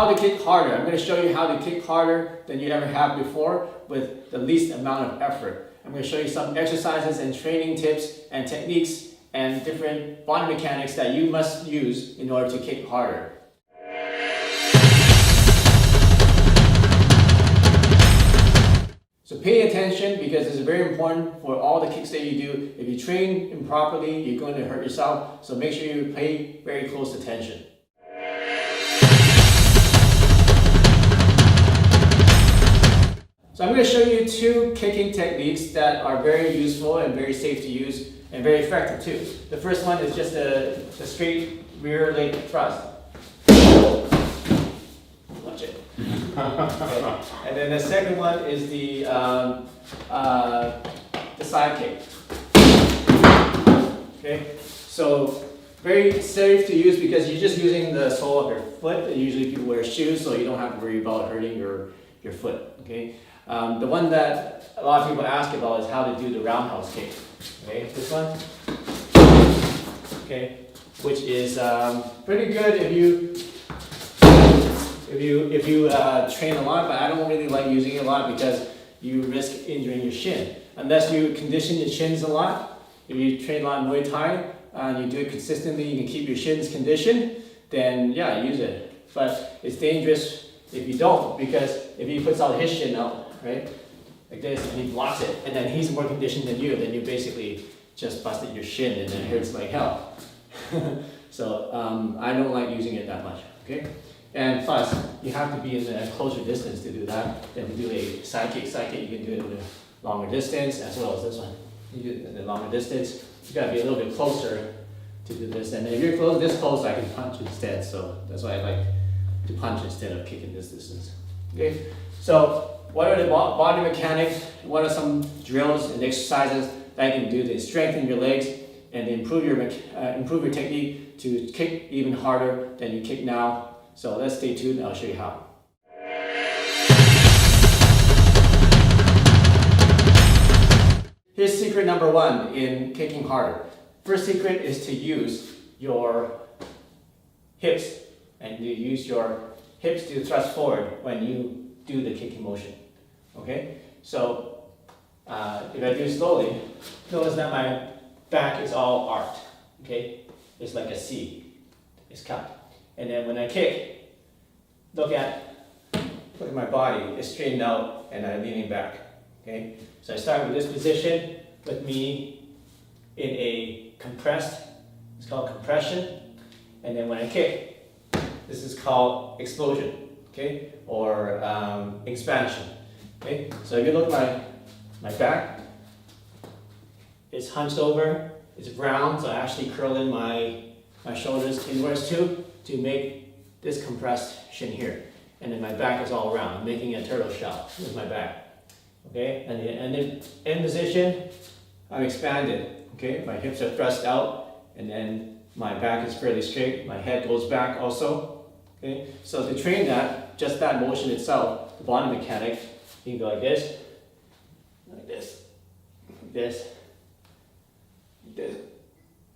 how to kick harder. I'm going to show you how to kick harder than you ever have before with the least amount of effort. I'm going to show you some exercises and training tips and techniques and different body mechanics that you must use in order to kick harder. So pay attention because it's very important for all the kicks that you do. If you train improperly, you're going to hurt yourself. So make sure you pay very close attention. So I'm going to show you two kicking techniques that are very useful and very safe to use and very effective too. The first one is just the straight rear leg thrust. Watch it. Okay. And then the second one is the side kick. Okay, so very safe to use because you're just using the sole of your foot. Usually people wear shoes, so you don't have to worry about hurting your foot. Okay, the one that a lot of people ask about is how to do the roundhouse kick. Okay, this one. Okay, which is pretty good if you train a lot, but I don't really like using it a lot because you risk injuring your shin. Unless you condition your shins a lot, if you train a lot in Muay Thai and you do it consistently, you can keep your shins conditioned, then yeah, use it. But it's dangerous if you don't, because if he puts out his shin out, right, like this, and he blocks it, and then he's more conditioned than you, then you basically just busted your shin and it hurts like hell. So I don't like using it that much, okay? And plus, you have to be in a closer distance to do that than to do a side kick. Side kick, you can do it in a longer distance, as well as this one. You do it in a longer distance. You gotta be a little bit closer to do this. And if you're this close, I can punch instead. So that's why I like to punch instead of kicking this distance. Okay. So what are the body mechanics? What are some drills and exercises that you can do to strengthen your legs and improve your technique to kick even harder than you kick now? So let's stay tuned and I'll show you how. Here's secret number one in kicking harder. First secret is to use your hips, and you use your hips to thrust forward when you do the kicking motion. Okay? So if I do it slowly, notice that my back is all arched. Okay? It's like a C. It's cut. And then when I kick, look at my body is straightened out and I'm leaning back. Okay? So I start with this position with me in a compressed, it's called compression. And then when I kick, this is called explosion, okay? Or expansion. Okay? So if you look at my back, it's hunched over, it's round, so I actually curl in my shoulders inwards too, to make this compresed shin here. And then my back is all around. I'm making a turtle shell with my back. Okay? And in end position, I'm expanded. Okay? My hips are thrust out, and then my back is fairly straight. My head goes back also. Okay? So to train that, just that motion itself, the body mechanic, you can go like this, like this, like this, like this.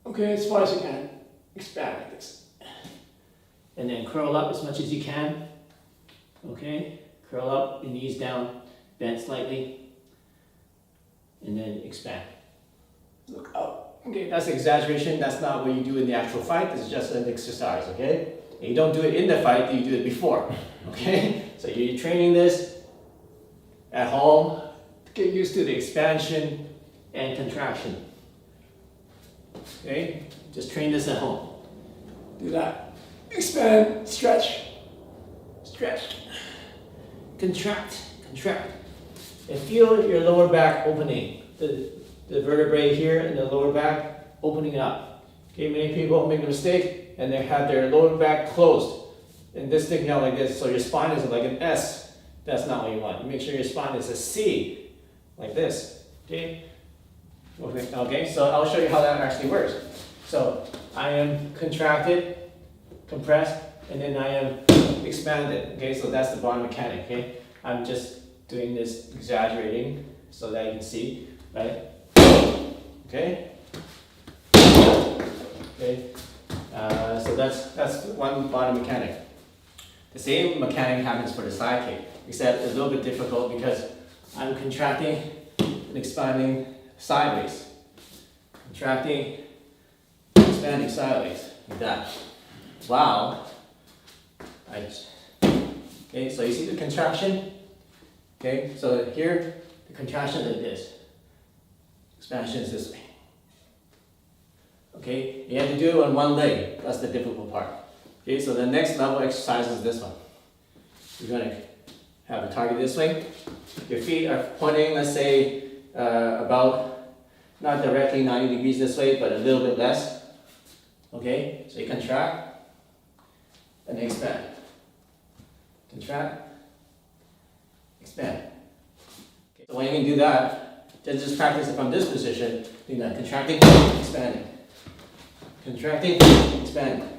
Okay, as far as you can. Expand like this. And then curl up as much as you can. Okay? Curl up, your knees down, bend slightly. And then expand. Look up. Okay, that's exaggeration. That's not what you do in the actual fight. This is just an exercise, okay? And you don't do it in the fight, you do it before. Okay? So you're training this at home. Get used to the expansion and contraction. Okay? Just train this at home. Do that. Expand, stretch, stretch, contract, contract. And feel your lower back opening. The vertebrae here in the lower back opening up. Okay, many people make a mistake and they have their lower back closed and this sticking out like this. So your spine is like an S. That's not what you want. You make sure your spine is a C, like this. Okay? Okay, so I'll show you how that actually works. So I am contracted, compressed, and then I am expanded. Okay, so that's the body mechanic. Okay, I'm just doing this, exaggerating so that you can see, right? Okay. Okay. So that's one body mechanic. The same mechanic happens for the side kick, except it's a little bit difficult because I'm contracting and expanding sideways. Contracting, expanding sideways, like that. Wow. Okay, so you see the contraction? Okay, so here, the contraction is like this. Expansion is this way. Okay, you have to do it on one leg. That's the difficult part. Okay, so the next level exercise is this one. You're going to have a target this way. Your feet are pointing, let's say, about, not directly 90 degrees this way, but a little bit less. Okay, so you contract and expand. Contract, expand. Okay, so when you can do that, then just practice it from this position, doing that, contracting, expanding. Contracting, expanding.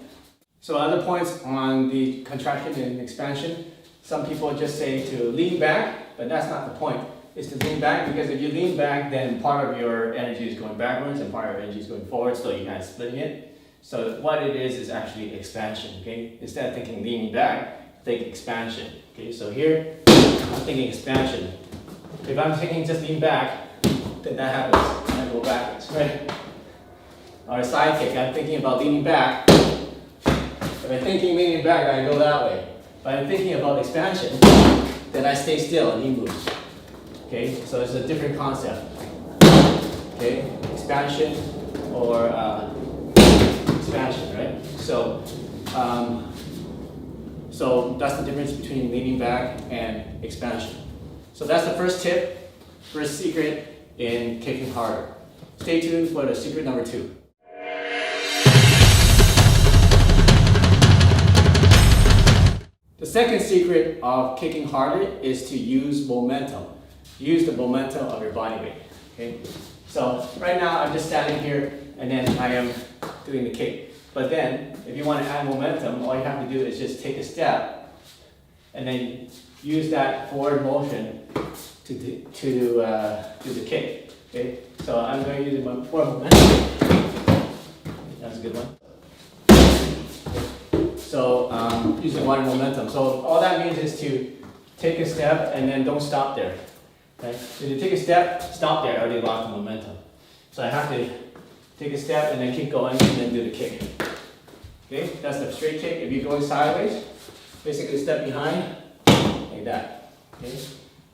So other points on the contraction and expansion, some people just say to lean back, but that's not the point. It's to lean back because if you lean back, then part of your energy is going backwards and part of your energy is going forward, so you're kind of splitting it. So what it is actually expansion, okay? Instead of thinking leaning back, think expansion, okay? So here, I'm thinking expansion. If I'm thinking just lean back, then that happens, I go backwards, right? Or a side kick, I'm thinking about leaning back. If I'm thinking leaning back, I go that way. If I'm thinking about expansion, then I stay still and he moves. Okay, so it's a different concept. Okay, expansion or expansion, right? So, so that's the difference between leaning back and expansion. So that's the first tip, first secret in kicking harder. Stay tuned for the secret number 2. The second secret of kicking harder is to use momentum. Use the momentum of your body weight. Okay? So right now I'm just standing here and then I am doing the kick. But then if you want to add momentum, all you have to do is just take a step and then use that forward motion to do the kick. Okay? So I'm going to use my forward momentum. That's a good one. So using body momentum. So all that means is to take a step and then don't stop there. Right? If you take a step, stop there, I already lost the momentum. So I have to take a step and then keep going and then do the kick. Okay, that's the straight kick. If you're going sideways, basically step behind, like that. Okay,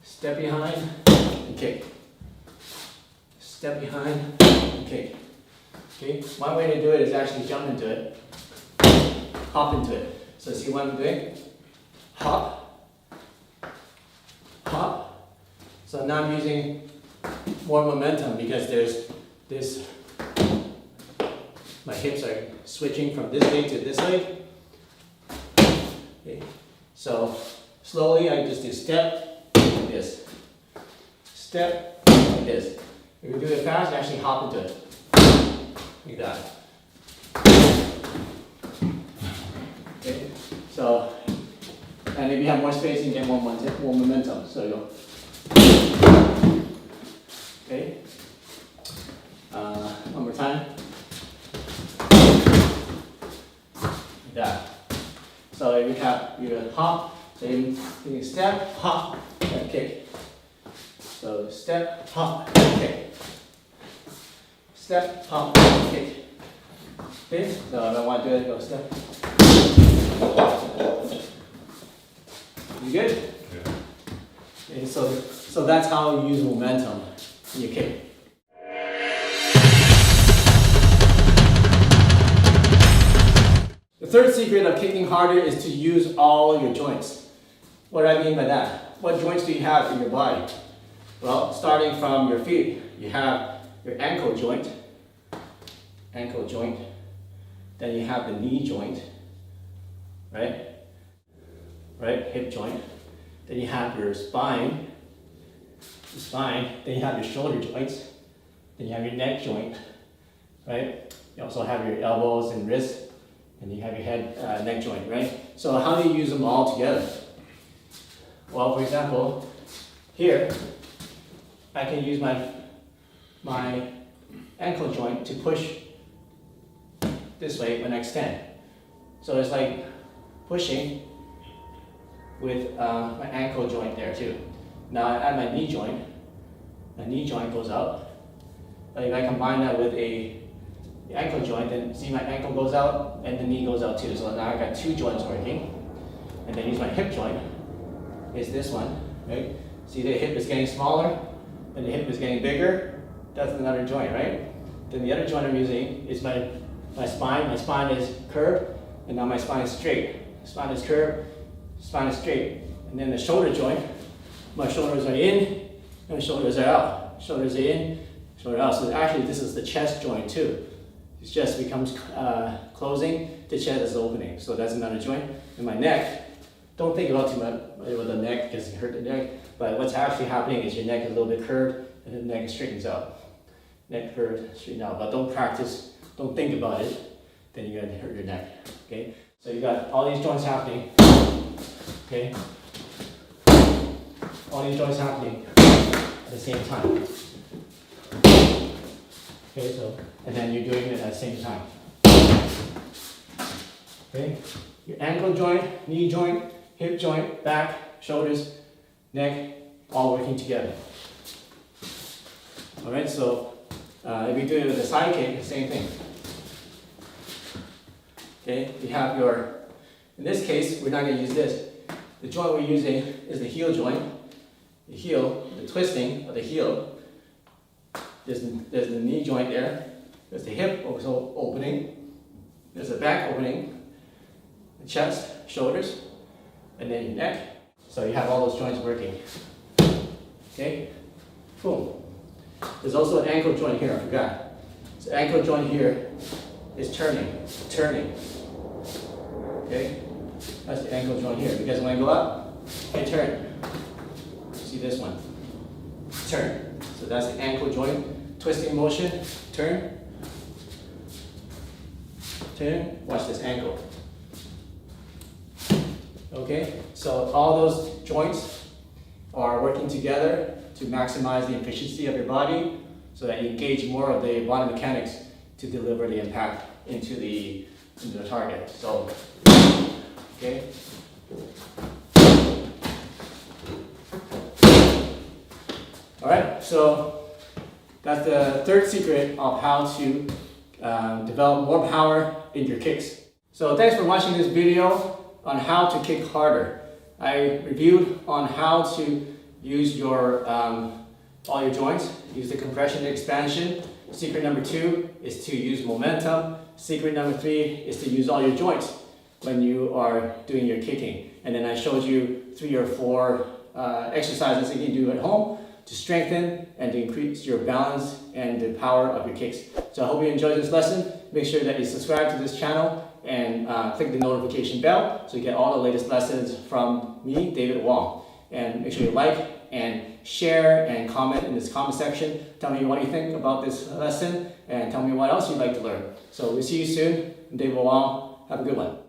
step behind and kick. Step behind and kick. Okay, one way to do it is actually jump into it. Hop into it. So see what I'm doing? Hop, hop. So now I'm using more momentum because there's this, my hips are switching from this leg to this leg. Okay. So slowly I just do step like this. Step like this. If you do it fast, actually hop into it. Like that. Okay, so, and if you have more space, you get more momentum. So you'll, okay, one more time. Like that. So if you have your hop, so you step, hop, and kick. So step, hop, kick. Step, hop, kick. Okay, so if I want to do it, go step. You good? Yeah. Okay, so that's how you use momentum in your kick. The third secret of kicking harder is to use all your joints. What do I mean by that? What joints do you have in your body? Well, starting from your feet, you have your ankle joint, then you have the knee joint, right? Hip joint. Then you have your spine, then you have your shoulder joints, then you have your neck joint, right? You also have your elbows and wrists, and you have your head, neck joint, right? So how do you use them all together? Well, for example, here, I can use my ankle joint to push this way when I extend. So it's like pushing with my ankle joint there too. Now I add my knee joint. My knee joint goes out. If I combine that with the ankle joint, then see my ankle goes out and the knee goes out too. So now I got two joints working. And then use my hip joint. Is this one, right? See the hip is getting smaller, and the hip is getting bigger. That's another joint, right? Then the other joint I'm using is my spine. My spine is curved, and now my spine is straight. Spine is curved, spine is straight. And then the shoulder joint, my shoulders are in, and my shoulders are out. Shoulders are in, shoulder out. So actually this is the chest joint too. It just becomes closing, the chest is opening. So that's another joint. And my neck, don't think about too much with the neck because you hurt the neck, but what's actually happening is your neck is a little bit curved and the neck straightens out. Neck curved, straighten out, but don't practice, don't think about it, then you're gonna hurt your neck, okay? So you got all these joints happening, okay? All these joints happening at the same time. Okay, so, and then you're doing it at the same time. Okay, your ankle joint, knee joint, hip joint, back, shoulders, neck, all working together. All right, so if you do it with a side kick, same thing. Okay, you have your, in this case, we're not going to use this. The joint we're using is the heel joint. The heel, the twisting of the heel. There's the knee joint there. There's the hip also opening. There's the back opening. The chest, shoulders, and then your neck. So you have all those joints working. Okay? Boom. There's also an ankle joint here, I forgot. So ankle joint here is turning. Okay? That's the ankle joint here. Because when I go up, I turn. See this one? Turn. So that's the ankle joint. Twisting motion, turn. Turn. Watch this ankle. Okay, so all those joints are working together to maximize the efficiency of your body so that you engage more of the body mechanics to deliver the impact into the target. So, okay. All right, so that's the third secret of how to develop more power in your kicks. So thanks for watching this video on how to kick harder. I reviewed on how to use your all your joints, use the compression and expansion. Secret number 2 is to use momentum. Secret number 3 is to use all your joints when you are doing your kicking. And then I showed you 3 or 4 exercises that you can do at home to strengthen and to increase your balance and the power of your kicks. So I hope you enjoyed this lesson. Make sure that you subscribe to this channel and click the notification bell so you get all the latest lessons from me, David Wong. And make sure you like and share and comment in this comment section. Tell me what you think about this lesson and tell me what else you'd like to learn. So we'll see you soon. I'm David Wong. Have a good one.